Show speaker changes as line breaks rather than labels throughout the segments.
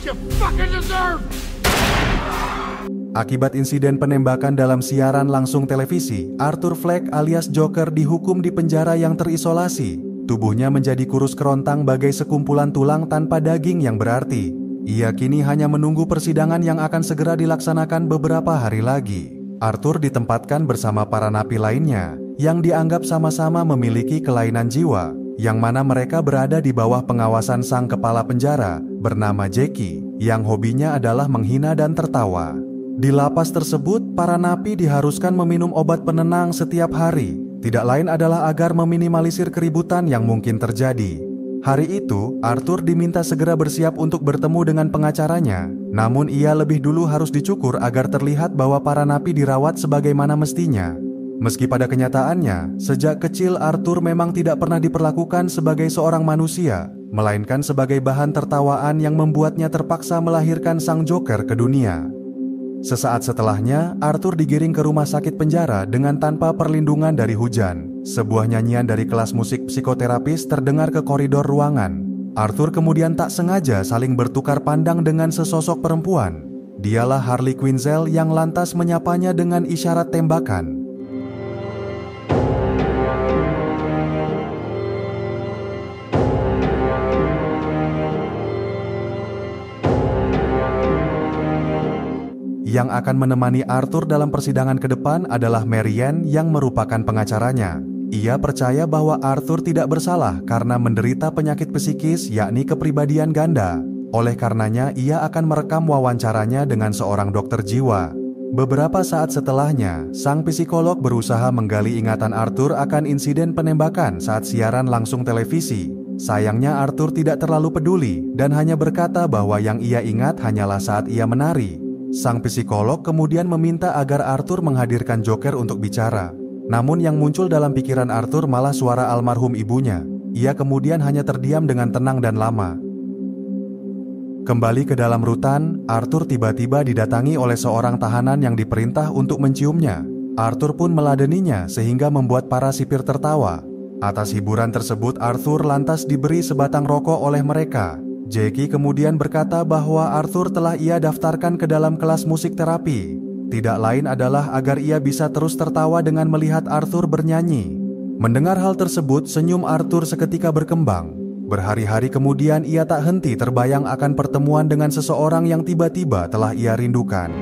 you fucking deserve!
Akibat insiden penembakan dalam siaran langsung televisi, Arthur Fleck alias Joker dihukum di penjara yang terisolasi. Tubuhnya menjadi kurus kerontang bagai sekumpulan tulang tanpa daging yang berarti. Ia kini hanya menunggu persidangan yang akan segera dilaksanakan beberapa hari lagi. Arthur ditempatkan bersama para napi lainnya yang dianggap sama-sama memiliki kelainan jiwa, yang mana mereka berada di bawah pengawasan sang kepala penjara bernama Jackie, yang hobinya adalah menghina dan tertawa. Di lapas tersebut, para napi diharuskan meminum obat penenang setiap hari. Tidak lain adalah agar meminimalisir keributan yang mungkin terjadi. Hari itu, Arthur diminta segera bersiap untuk bertemu dengan pengacaranya. Namun ia lebih dulu harus dicukur agar terlihat bahwa para napi dirawat sebagaimana mestinya. Meski pada kenyataannya, sejak kecil Arthur memang tidak pernah diperlakukan sebagai seorang manusia, melainkan sebagai bahan tertawaan yang membuatnya terpaksa melahirkan sang Joker ke dunia. Sesaat setelahnya, Arthur digiring ke rumah sakit penjara dengan tanpa perlindungan dari hujan. Sebuah nyanyian dari kelas musik psikoterapis terdengar ke koridor ruangan. Arthur kemudian tak sengaja saling bertukar pandang dengan sesosok perempuan. Dialah Harley Quinzel yang lantas menyapanya dengan isyarat tembakan. Yang akan menemani Arthur dalam persidangan ke depan adalah Marianne yang merupakan pengacaranya. Ia percaya bahwa Arthur tidak bersalah karena menderita penyakit psikis yakni kepribadian ganda. Oleh karenanya, ia akan merekam wawancaranya dengan seorang dokter jiwa. Beberapa saat setelahnya, sang psikolog berusaha menggali ingatan Arthur akan insiden penembakan saat siaran langsung televisi. Sayangnya Arthur tidak terlalu peduli dan hanya berkata bahwa yang ia ingat hanyalah saat ia menari. Sang psikolog kemudian meminta agar Arthur menghadirkan Joker untuk bicara. Namun yang muncul dalam pikiran Arthur malah suara almarhum ibunya. Ia kemudian hanya terdiam dengan tenang dan lama. Kembali ke dalam rutan, Arthur tiba-tiba didatangi oleh seorang tahanan yang diperintah untuk menciumnya. Arthur pun meladeninya sehingga membuat para sipir tertawa. Atas hiburan tersebut, Arthur lantas diberi sebatang rokok oleh mereka. Jackie kemudian berkata bahwa Arthur telah ia daftarkan ke dalam kelas musik terapi. Tidak lain adalah agar ia bisa terus tertawa dengan melihat Arthur bernyanyi. Mendengar hal tersebut, senyum Arthur seketika berkembang. Berhari-hari kemudian ia tak henti terbayang akan pertemuan dengan seseorang yang tiba-tiba telah ia rindukan.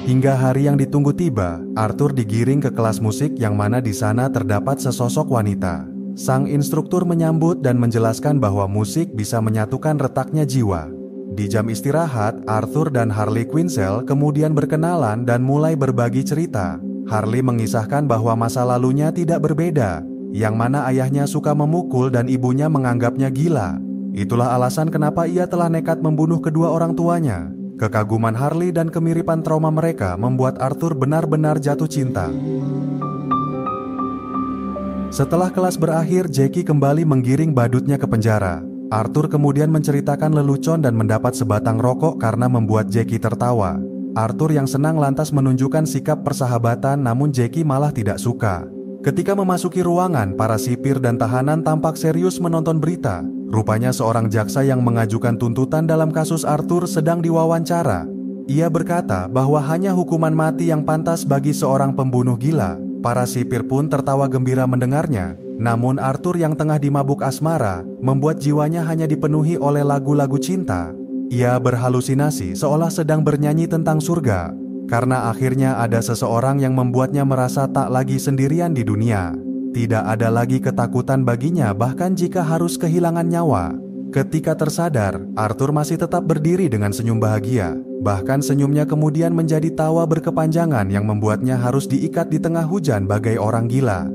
Hingga hari yang ditunggu tiba, Arthur digiring ke kelas musik yang mana di sana terdapat sesosok wanita. Sang instruktur menyambut dan menjelaskan bahwa musik bisa menyatukan retaknya jiwa. Di jam istirahat, Arthur dan Harley Quinzel kemudian berkenalan dan mulai berbagi cerita. Harley mengisahkan bahwa masa lalunya tidak berbeda, yang mana ayahnya suka memukul dan ibunya menganggapnya gila. Itulah alasan kenapa ia telah nekat membunuh kedua orang tuanya. Kekaguman Harley dan kemiripan trauma mereka membuat Arthur benar-benar jatuh cinta. Setelah kelas berakhir, Jackie kembali menggiring badutnya ke penjara. Arthur kemudian menceritakan lelucon dan mendapat sebatang rokok karena membuat Jackie tertawa. Arthur yang senang lantas menunjukkan sikap persahabatan, namun Jackie malah tidak suka. Ketika memasuki ruangan, para sipir dan tahanan tampak serius menonton berita. Rupanya seorang jaksa yang mengajukan tuntutan dalam kasus Arthur sedang diwawancara. Ia berkata bahwa hanya hukuman mati yang pantas bagi seorang pembunuh gila. Para sipir pun tertawa gembira mendengarnya. Namun Arthur yang tengah dimabuk asmara membuat jiwanya hanya dipenuhi oleh lagu-lagu cinta. Ia berhalusinasi seolah sedang bernyanyi tentang surga. Karena akhirnya ada seseorang yang membuatnya merasa tak lagi sendirian di dunia. Tidak ada lagi ketakutan baginya bahkan jika harus kehilangan nyawa. Ketika tersadar, Arthur masih tetap berdiri dengan senyum bahagia. Bahkan senyumnya kemudian menjadi tawa berkepanjangan yang membuatnya harus diikat di tengah hujan bagai orang gila.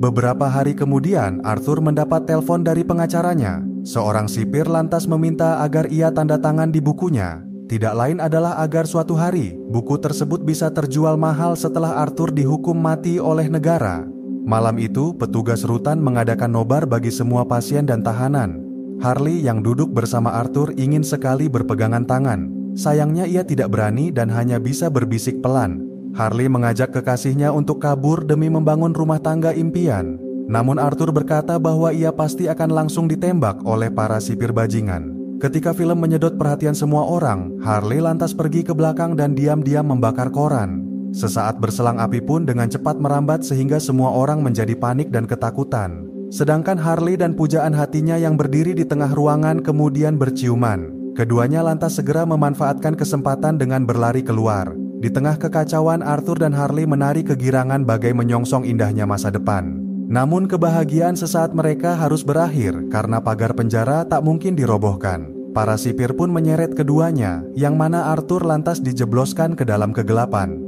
Beberapa hari kemudian, Arthur mendapat telepon dari pengacaranya. Seorang sipir lantas meminta agar ia tanda tangan di bukunya. Tidak lain adalah agar suatu hari, buku tersebut bisa terjual mahal setelah Arthur dihukum mati oleh negara. Malam itu, petugas rutan mengadakan nobar bagi semua pasien dan tahanan. Harley yang duduk bersama Arthur ingin sekali berpegangan tangan. Sayangnya ia tidak berani dan hanya bisa berbisik pelan. Harley mengajak kekasihnya untuk kabur demi membangun rumah tangga impian. Namun Arthur berkata bahwa ia pasti akan langsung ditembak oleh para sipir bajingan. Ketika film menyedot perhatian semua orang, Harley lantas pergi ke belakang dan diam-diam membakar koran. Sesaat berselang api pun dengan cepat merambat sehingga semua orang menjadi panik dan ketakutan. Sedangkan Harley dan pujaan hatinya yang berdiri di tengah ruangan kemudian berciuman. Keduanya lantas segera memanfaatkan kesempatan dengan berlari keluar. Di tengah kekacauan, Arthur dan Harley menari kegirangan bagai menyongsong indahnya masa depan. Namun kebahagiaan sesaat mereka harus berakhir karena pagar penjara tak mungkin dirobohkan. Para sipir pun menyeret keduanya, yang mana Arthur lantas dijebloskan ke dalam kegelapan.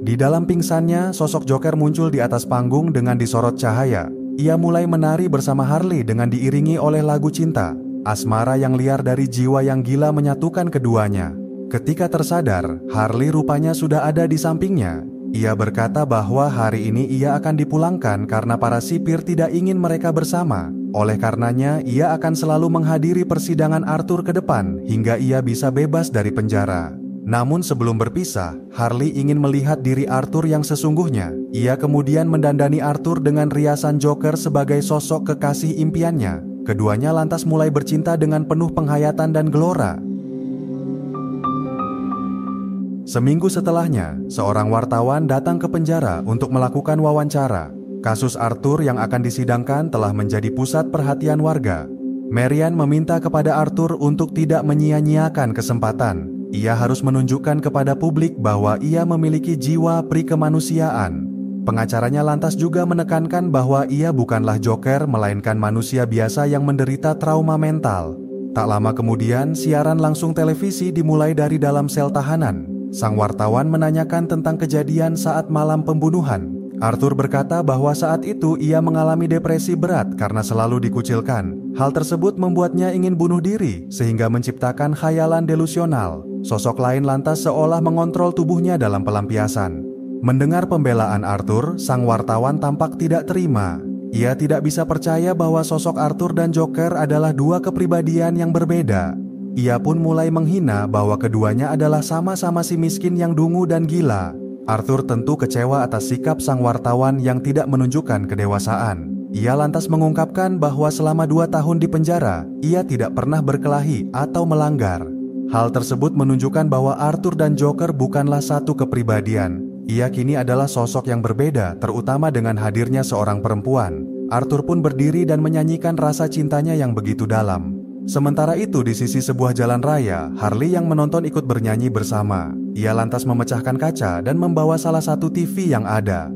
Di dalam pingsannya, sosok Joker muncul di atas panggung dengan disorot cahaya. Ia mulai menari bersama Harley dengan diiringi oleh lagu cinta. Asmara yang liar dari jiwa yang gila menyatukan keduanya. Ketika tersadar, Harley rupanya sudah ada di sampingnya. Ia berkata bahwa hari ini ia akan dipulangkan karena para sipir tidak ingin mereka bersama. Oleh karenanya, ia akan selalu menghadiri persidangan Arthur ke depan hingga ia bisa bebas dari penjara. Namun sebelum berpisah, Harley ingin melihat diri Arthur yang sesungguhnya. Ia kemudian mendandani Arthur dengan riasan Joker sebagai sosok kekasih impiannya. Keduanya lantas mulai bercinta dengan penuh penghayatan dan gelora. Seminggu setelahnya, seorang wartawan datang ke penjara untuk melakukan wawancara. Kasus Arthur yang akan disidangkan telah menjadi pusat perhatian warga. Marian meminta kepada Arthur untuk tidak menyia-nyiakan kesempatan. Ia harus menunjukkan kepada publik bahwa ia memiliki jiwa pri-kemanusiaan. Pengacaranya lantas juga menekankan bahwa ia bukanlah Joker melainkan manusia biasa yang menderita trauma mental. Tak lama kemudian, siaran langsung televisi dimulai dari dalam sel tahanan. Sang wartawan menanyakan tentang kejadian saat malam pembunuhan. Arthur berkata bahwa saat itu ia mengalami depresi berat karena selalu dikucilkan. Hal tersebut membuatnya ingin bunuh diri sehingga menciptakan khayalan delusional. Sosok lain lantas seolah mengontrol tubuhnya dalam pelampiasan. Mendengar pembelaan Arthur, sang wartawan tampak tidak terima. Ia tidak bisa percaya bahwa sosok Arthur dan Joker adalah dua kepribadian yang berbeda. Ia pun mulai menghina bahwa keduanya adalah sama-sama si miskin yang dungu dan gila. Arthur tentu kecewa atas sikap sang wartawan yang tidak menunjukkan kedewasaan. Ia lantas mengungkapkan bahwa selama 2 tahun di penjara, ia tidak pernah berkelahi atau melanggar. Hal tersebut menunjukkan bahwa Arthur dan Joker bukanlah satu kepribadian. Ia kini adalah sosok yang berbeda, terutama dengan hadirnya seorang perempuan. Arthur pun berdiri dan menyanyikan rasa cintanya yang begitu dalam. Sementara itu di sisi sebuah jalan raya, Harley yang menonton ikut bernyanyi bersama. Ia lantas memecahkan kaca dan membawa salah satu TV yang ada.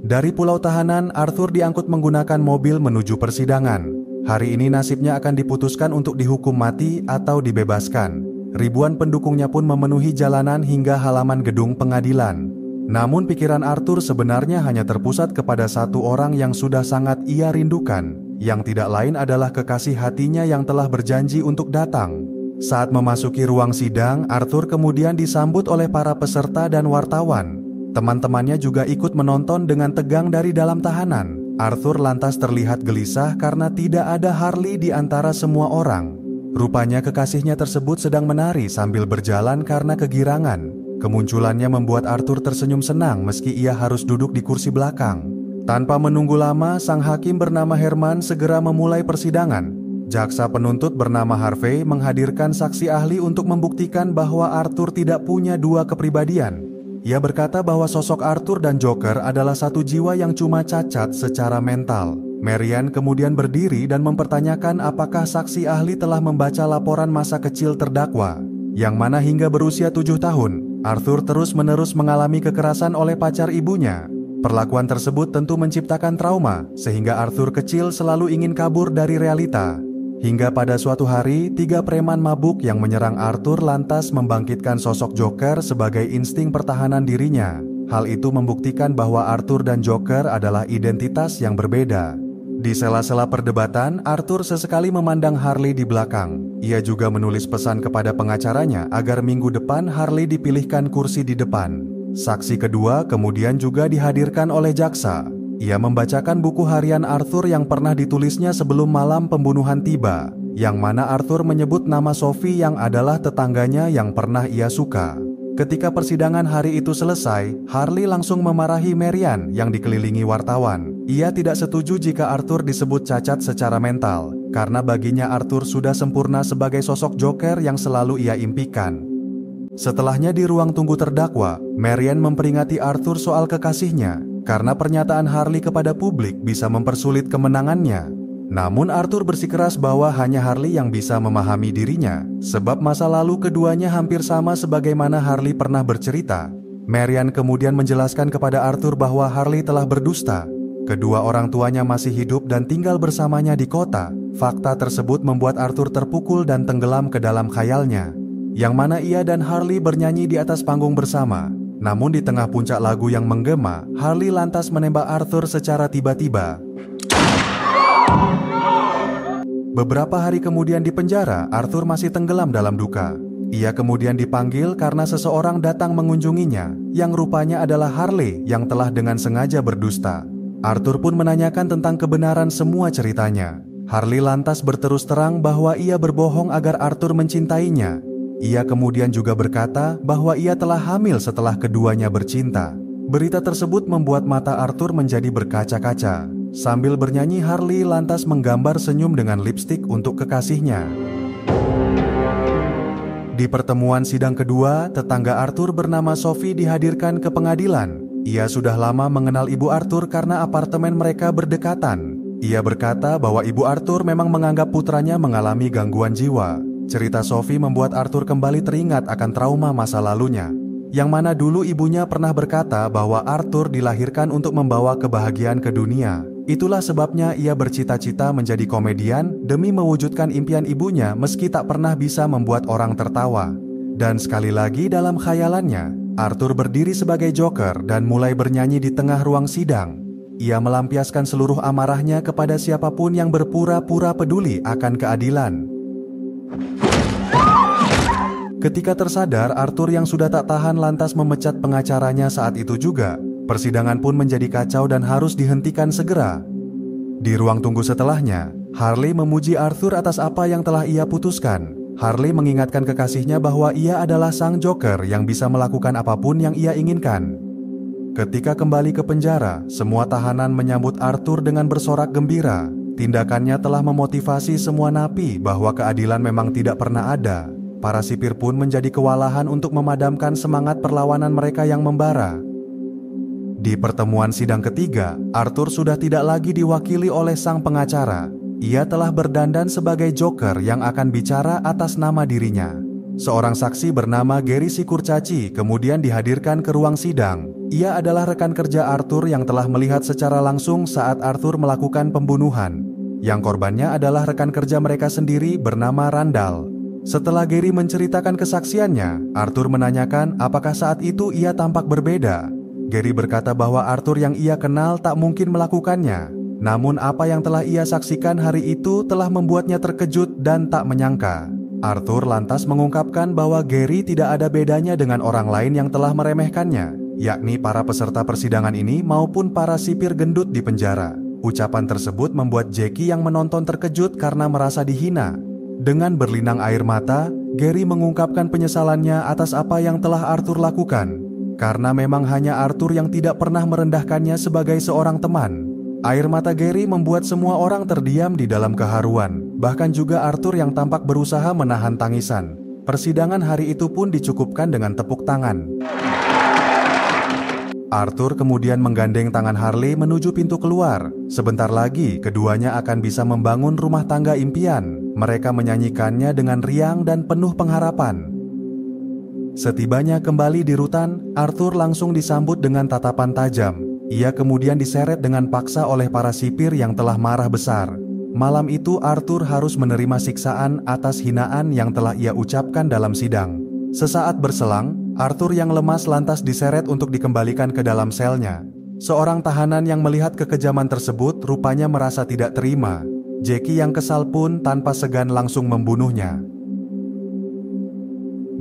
Dari pulau tahanan, Arthur diangkut menggunakan mobil menuju persidangan. Hari ini nasibnya akan diputuskan untuk dihukum mati atau dibebaskan. Ribuan pendukungnya pun memenuhi jalanan hingga halaman gedung pengadilan. Namun pikiran Arthur sebenarnya hanya terpusat kepada satu orang yang sudah sangat ia rindukan, yang tidak lain adalah kekasih hatinya yang telah berjanji untuk datang. Saat memasuki ruang sidang, Arthur kemudian disambut oleh para peserta dan wartawan. Teman-temannya juga ikut menonton dengan tegang dari dalam tahanan. Arthur lantas terlihat gelisah karena tidak ada Harley di antara semua orang. Rupanya kekasihnya tersebut sedang menari sambil berjalan karena kegirangan. Kemunculannya membuat Arthur tersenyum senang meski ia harus duduk di kursi belakang. Tanpa menunggu lama, sang hakim bernama Herman segera memulai persidangan. Jaksa penuntut bernama Harvey menghadirkan saksi ahli untuk membuktikan bahwa Arthur tidak punya dua kepribadian. Ia berkata bahwa sosok Arthur dan Joker adalah satu jiwa yang cuma cacat secara mental. Marian kemudian berdiri dan mempertanyakan apakah saksi ahli telah membaca laporan masa kecil terdakwa, yang mana hingga berusia 7 tahun, Arthur terus-menerus mengalami kekerasan oleh pacar ibunya. Perlakuan tersebut tentu menciptakan trauma, sehingga Arthur kecil selalu ingin kabur dari realita. Hingga pada suatu hari, 3 preman mabuk yang menyerang Arthur lantas membangkitkan sosok Joker sebagai insting pertahanan dirinya. Hal itu membuktikan bahwa Arthur dan Joker adalah identitas yang berbeda. Di sela-sela perdebatan, Arthur sesekali memandang Harley di belakang. Ia juga menulis pesan kepada pengacaranya agar minggu depan Harley dipilihkan kursi di depan. Saksi kedua kemudian juga dihadirkan oleh jaksa. Ia membacakan buku harian Arthur yang pernah ditulisnya sebelum malam pembunuhan tiba, yang mana Arthur menyebut nama Sophie yang adalah tetangganya yang pernah ia suka. Ketika persidangan hari itu selesai, Harley langsung memarahi Marian yang dikelilingi wartawan. Ia tidak setuju jika Arthur disebut cacat secara mental. karena baginya Arthur sudah sempurna sebagai sosok Joker yang selalu ia impikan. Setelahnya di ruang tunggu terdakwa, Marian memperingati Arthur soal kekasihnya, karena pernyataan Harley kepada publik bisa mempersulit kemenangannya. Namun Arthur bersikeras bahwa hanya Harley yang bisa memahami dirinya, sebab masa lalu keduanya hampir sama sebagaimana Harley pernah bercerita. Marian kemudian menjelaskan kepada Arthur bahwa Harley telah berdusta. Kedua orang tuanya masih hidup dan tinggal bersamanya di kota. Fakta tersebut membuat Arthur terpukul dan tenggelam ke dalam khayalnya, yang mana ia dan Harley bernyanyi di atas panggung bersama. Namun di tengah puncak lagu yang menggema, Harley lantas menembak Arthur secara tiba-tiba. Beberapa hari kemudian di penjara, Arthur masih tenggelam dalam duka. Ia kemudian dipanggil karena seseorang datang mengunjunginya, yang rupanya adalah Harley yang telah dengan sengaja berdusta. Arthur pun menanyakan tentang kebenaran semua ceritanya. Harley lantas berterus terang bahwa ia berbohong agar Arthur mencintainya. Ia kemudian juga berkata bahwa ia telah hamil setelah keduanya bercinta. Berita tersebut membuat mata Arthur menjadi berkaca-kaca. Sambil bernyanyi, Harley lantas menggambar senyum dengan lipstik untuk kekasihnya. Di pertemuan sidang kedua, tetangga Arthur bernama Sophie dihadirkan ke pengadilan. Ia sudah lama mengenal ibu Arthur karena apartemen mereka berdekatan. Ia berkata bahwa ibu Arthur memang menganggap putranya mengalami gangguan jiwa. Cerita Sophie membuat Arthur kembali teringat akan trauma masa lalunya, yang mana dulu ibunya pernah berkata bahwa Arthur dilahirkan untuk membawa kebahagiaan ke dunia. Itulah sebabnya ia bercita-cita menjadi komedian demi mewujudkan impian ibunya meski tak pernah bisa membuat orang tertawa. Dan sekali lagi dalam khayalannya, Arthur berdiri sebagai Joker dan mulai bernyanyi di tengah ruang sidang. Ia melampiaskan seluruh amarahnya kepada siapapun yang berpura-pura peduli akan keadilan. Ketika tersadar, Arthur yang sudah tak tahan lantas memecat pengacaranya saat itu juga. Persidangan pun menjadi kacau dan harus dihentikan segera. Di ruang tunggu setelahnya, Harley memuji Arthur atas apa yang telah ia putuskan. Harley mengingatkan kekasihnya bahwa ia adalah sang Joker yang bisa melakukan apapun yang ia inginkan. Ketika kembali ke penjara, semua tahanan menyambut Arthur dengan bersorak gembira. Tindakannya telah memotivasi semua napi bahwa keadilan memang tidak pernah ada. Para sipir pun menjadi kewalahan untuk memadamkan semangat perlawanan mereka yang membara. Di pertemuan sidang ketiga, Arthur sudah tidak lagi diwakili oleh sang pengacara. Ia telah berdandan sebagai Joker yang akan bicara atas nama dirinya. Seorang saksi bernama Gary si Kurcaci kemudian dihadirkan ke ruang sidang. Ia adalah rekan kerja Arthur yang telah melihat secara langsung saat Arthur melakukan pembunuhan. Yang korbannya adalah rekan kerja mereka sendiri bernama Randall. Setelah Gary menceritakan kesaksiannya, Arthur menanyakan apakah saat itu ia tampak berbeda. Gary berkata bahwa Arthur yang ia kenal tak mungkin melakukannya. Namun apa yang telah ia saksikan hari itu telah membuatnya terkejut dan tak menyangka. Arthur lantas mengungkapkan bahwa Gary tidak ada bedanya dengan orang lain yang telah meremehkannya, yakni para peserta persidangan ini maupun para sipir gendut di penjara. Ucapan tersebut membuat Jackie yang menonton terkejut karena merasa dihina. Dengan berlinang air mata, Gary mengungkapkan penyesalannya atas apa yang telah Arthur lakukan. Karena memang hanya Arthur yang tidak pernah merendahkannya sebagai seorang teman. Air mata Gary membuat semua orang terdiam di dalam keharuan. Bahkan juga Arthur yang tampak berusaha menahan tangisan. Persidangan hari itu pun dicukupkan dengan tepuk tangan. Arthur kemudian menggandeng tangan Harley menuju pintu keluar. Sebentar lagi keduanya akan bisa membangun rumah tangga impian. Mereka menyanyikannya dengan riang dan penuh pengharapan. Setibanya kembali di rutan, Arthur langsung disambut dengan tatapan tajam. Ia kemudian diseret dengan paksa oleh para sipir yang telah marah besar. Malam itu Arthur harus menerima siksaan atas hinaan yang telah ia ucapkan dalam sidang. Sesaat berselang, Arthur yang lemas lantas diseret untuk dikembalikan ke dalam selnya. Seorang tahanan yang melihat kekejaman tersebut rupanya merasa tidak terima. Jackie yang kesal pun tanpa segan langsung membunuhnya.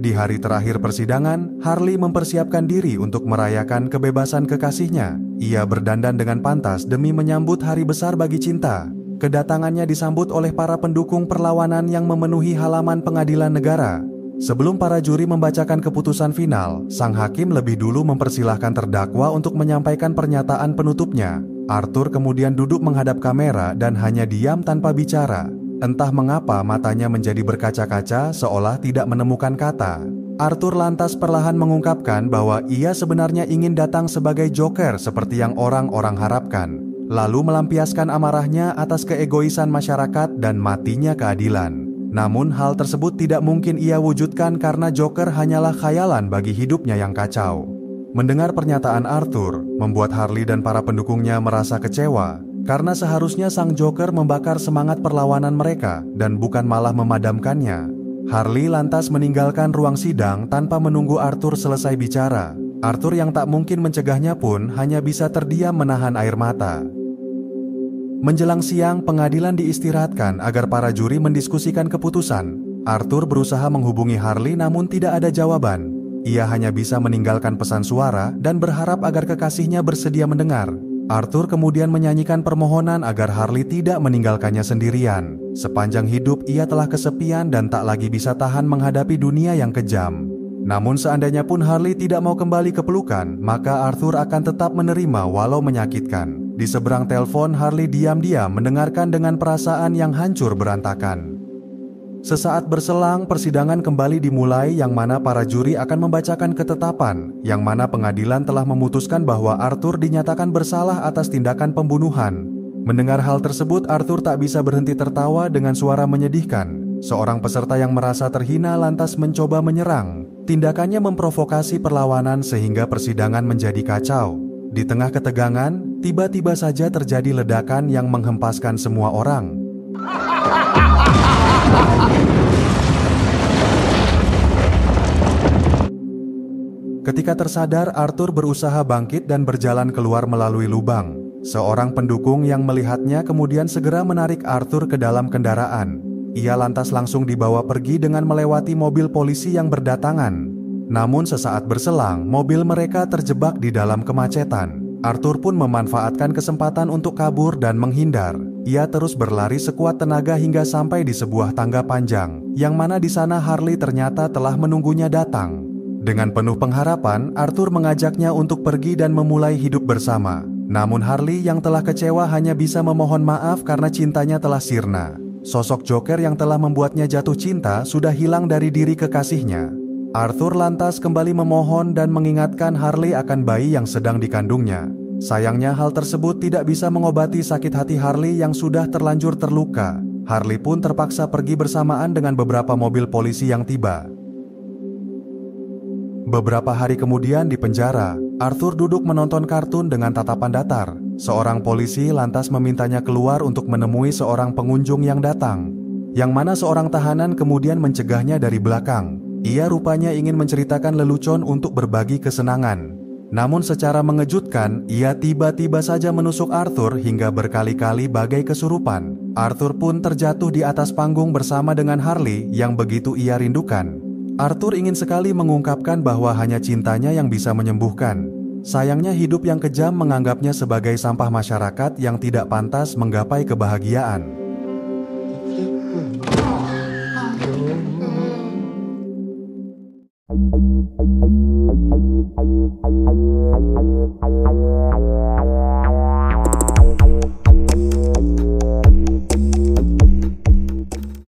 Di hari terakhir persidangan, Harley mempersiapkan diri untuk merayakan kebebasan kekasihnya. Ia berdandan dengan pantas demi menyambut hari besar bagi cinta. Kedatangannya disambut oleh para pendukung perlawanan yang memenuhi halaman pengadilan negara. Sebelum para juri membacakan keputusan final, sang hakim lebih dulu mempersilahkan terdakwa untuk menyampaikan pernyataan penutupnya. Arthur kemudian duduk menghadap kamera dan hanya diam tanpa bicara. Entah mengapa matanya menjadi berkaca-kaca seolah tidak menemukan kata. Arthur lantas perlahan mengungkapkan bahwa ia sebenarnya ingin datang sebagai Joker seperti yang orang-orang harapkan, lalu melampiaskan amarahnya atas keegoisan masyarakat dan matinya keadilan. Namun hal tersebut tidak mungkin ia wujudkan karena Joker hanyalah khayalan bagi hidupnya yang kacau. Mendengar pernyataan Arthur, membuat Harley dan para pendukungnya merasa kecewa, karena seharusnya sang Joker membakar semangat perlawanan mereka dan bukan malah memadamkannya. Harley lantas meninggalkan ruang sidang tanpa menunggu Arthur selesai bicara. Arthur yang tak mungkin mencegahnya pun hanya bisa terdiam menahan air mata. Menjelang siang, pengadilan diistirahatkan agar para juri mendiskusikan keputusan. Arthur berusaha menghubungi Harley namun tidak ada jawaban. Ia hanya bisa meninggalkan pesan suara dan berharap agar kekasihnya bersedia mendengar. Arthur kemudian menyanyikan permohonan agar Harley tidak meninggalkannya sendirian. Sepanjang hidup ia telah kesepian dan tak lagi bisa tahan menghadapi dunia yang kejam. Namun seandainya pun Harley tidak mau kembali ke pelukan, maka Arthur akan tetap menerima walau menyakitkan. Di seberang telepon, Harley diam-diam mendengarkan dengan perasaan yang hancur berantakan. Sesaat berselang, persidangan kembali dimulai yang mana para juri akan membacakan ketetapan, yang mana pengadilan telah memutuskan bahwa Arthur dinyatakan bersalah atas tindakan pembunuhan. Mendengar hal tersebut, Arthur tak bisa berhenti tertawa dengan suara menyedihkan. Seorang peserta yang merasa terhina lantas mencoba menyerang. Tindakannya memprovokasi perlawanan sehingga persidangan menjadi kacau. Di tengah ketegangan, tiba-tiba saja terjadi ledakan yang menghempaskan semua orang. Ketika tersadar, Arthur berusaha bangkit dan berjalan keluar melalui lubang. Seorang pendukung yang melihatnya kemudian segera menarik Arthur ke dalam kendaraan. Ia lantas langsung dibawa pergi dengan melewati mobil polisi yang berdatangan. Namun sesaat berselang, mobil mereka terjebak di dalam kemacetan. Arthur pun memanfaatkan kesempatan untuk kabur dan menghindar. Ia terus berlari sekuat tenaga hingga sampai di sebuah tangga panjang, yang mana di sana Harley ternyata telah menunggunya datang. Dengan penuh pengharapan, Arthur mengajaknya untuk pergi dan memulai hidup bersama. Namun Harley yang telah kecewa hanya bisa memohon maaf karena cintanya telah sirna. Sosok Joker yang telah membuatnya jatuh cinta sudah hilang dari diri kekasihnya. Arthur lantas kembali memohon dan mengingatkan Harley akan bayi yang sedang dikandungnya. Sayangnya hal tersebut tidak bisa mengobati sakit hati Harley yang sudah terlanjur terluka. Harley pun terpaksa pergi bersamaan dengan beberapa mobil polisi yang tiba. Beberapa hari kemudian di penjara, Arthur duduk menonton kartun dengan tatapan datar. Seorang polisi lantas memintanya keluar untuk menemui seorang pengunjung yang datang, yang mana seorang tahanan kemudian mencegahnya dari belakang. Ia rupanya ingin menceritakan lelucon untuk berbagi kesenangan. Namun secara mengejutkan, ia tiba-tiba saja menusuk Arthur hingga berkali-kali bagai kesurupan. Arthur pun terjatuh di atas panggung bersama dengan Harley yang begitu ia rindukan. Arthur ingin sekali mengungkapkan bahwa hanya cintanya yang bisa menyembuhkan. Sayangnya hidup yang kejam menganggapnya sebagai sampah masyarakat yang tidak pantas menggapai kebahagiaan.